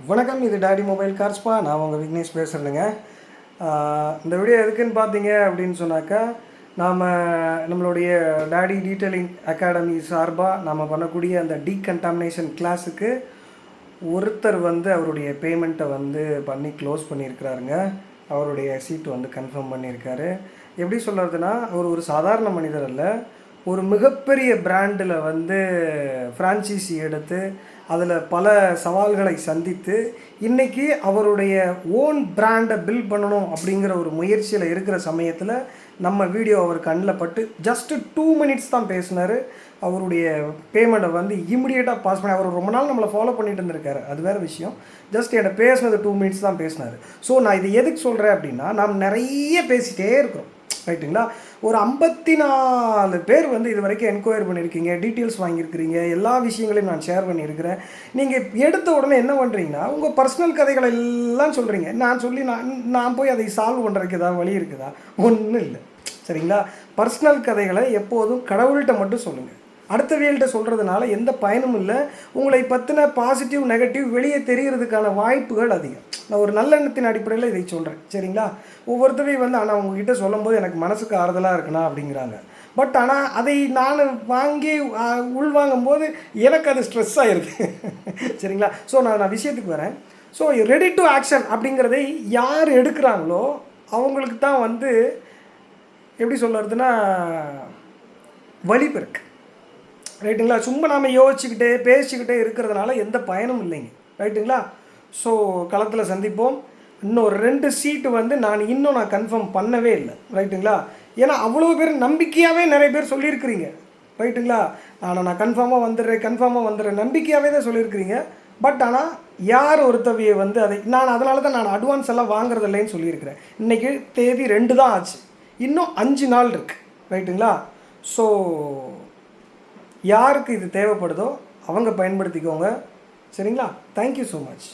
வணக்கம், இது daddy mobile கார்ஸ்பா. நான் உங்கள் விக்னேஷ் பேசுகிறேங்க. இந்த வீடியோ எதுக்குன்னு பார்த்தீங்க அப்படின்னு சொன்னாக்கா, நம்மளுடைய டாடி டீட்டெயிலிங் அகாடமி சார்பாக நாம் பண்ணக்கூடிய அந்த டீகன்டாமினேஷன் கிளாஸுக்கு ஒருத்தர் அவருடைய பேமெண்ட்டை பண்ணி க்ளோஸ் பண்ணியிருக்கிறாருங்க. அவருடைய சீட்டு கன்ஃபார்ம் பண்ணியிருக்காரு. எப்படி சொல்கிறதுனா, அவர் ஒரு சாதாரண மனிதர் அல்ல. ஒரு மிகப்பெரிய பிராண்டில் ஃப்ரான்ச்சைசி எடுத்து அதில் பல சவால்களை சந்தித்து இன்றைக்கி அவருடைய ஓன் பிராண்டை பில்ட் பண்ணணும் அப்படிங்கிற ஒரு முயற்சியில் இருக்கிற சமயத்தில் நம்ம வீடியோ அவர் கண்ணில் பட்டு ஜஸ்ட்டு 2 மினிட்ஸ் தான் பேசினார். அவருடைய பேமெண்ட்டை இமிடியேட்டாக பாஸ் பண்ணி அவர் ரொம்ப நாள் நம்மளை ஃபாலோ பண்ணிட்டு இருந்திருக்காரு, அது வேறு விஷயம். ஜஸ்ட் என்னை பேசினது 2 மினிட்ஸ் தான் பேசினார். ஸோ நான் இது எதுக்கு சொல்கிறேன் அப்படின்னா, நாம் நிறைய பேசிகிட்டே இருக்கிறோம், ரைட்டுங்களா? ஒரு 54 பேர் இது வரைக்கும் என்கொயரி பண்ணியிருக்கீங்க, டீட்டெயில்ஸ் வாங்கியிருக்கிறீங்க, எல்லா விஷயங்களையும் நான் ஷேர் பண்ணியிருக்கிறேன். நீங்கள் எடுத்த உடனே என்ன பண்ணுறீங்கன்னா, உங்கள் பர்சனல் கதைகளை எல்லாம் சொல்கிறீங்க. நான் போய் அதை சால்வ் பண்ணுறதுக்கு ஏதாவது வழி இருக்குதா? ஒன்றும் இல்லை, சரிங்களா? பர்சனல் கதைகளை எப்போதும் கடவுள்கிட்ட மட்டும் சொல்லுங்கள். அடுத்தவியல்கிட்ட சொல்கிறதுனால எந்த பயனும் இல்லை. உங்களை பற்றின பாசிட்டிவ் நெகட்டிவ் வெளியே தெரிகிறதுக்கான வாய்ப்புகள் அதிகம். நான் ஒரு நல்லெண்ணத்தின் அடிப்படையில் இதை சொல்கிறேன், சரிங்களா? ஒவ்வொருத்தரையும் ஆனால் உங்ககிட்ட சொல்லும்போது எனக்கு மனசுக்கு ஆறுதலாக இருக்குண்ணா அப்படிங்கிறாங்க. பட் ஆனால் அதை நான் வாங்கி உள்வாங்கும்போது எனக்கு அது ஸ்ட்ரெஸ் ஆகிருது, சரிங்களா? ஸோ நான் விஷயத்துக்கு வரேன். ஸோ ரெடி டு ஆக்ஷன் அப்படிங்கிறதை யார் எடுக்கிறாங்களோ அவங்களுக்கு தான் எப்படி சொல்கிறதுனா வழி பிறக்கு, ரைட்டுங்களா? சும்மா நாம் யோசிச்சுக்கிட்டே பேசிக்கிட்டே இருக்கிறதுனால எந்த பயனும் இல்லைங்க, ரைட்டுங்களா? ஸோ களத்தில் சந்திப்போம். இன்னும் 2 சீட்டு நான் கன்ஃபார்ம் பண்ணவே இல்லை, ரைட்டுங்களா? ஏன்னா அவ்வளோ பேர் நம்பிக்கையாகவே நிறைய பேர் சொல்லியிருக்கிறீங்க, ரைட்டுங்களா? நான் கன்ஃபார்மாக வந்துடுறேன் நம்பிக்கையாகவே தான் சொல்லியிருக்கிறீங்க. பட் ஆனால் யார் ஒருத்தவியை அதை அதனால தான் நான் அட்வான்ஸ் எல்லாம் வாங்குறது இல்லைன்னு சொல்லியிருக்கிறேன். இன்றைக்கி தேதி 2 தான் ஆச்சு, இன்னும் 5 நாள் இருக்குது, ரைட்டுங்களா? ஸோ யாருக்கு இது தேவைப்படுதோ அவங்க பயன்படுத்திக்கோங்க, சரிங்களா? Thank you so much.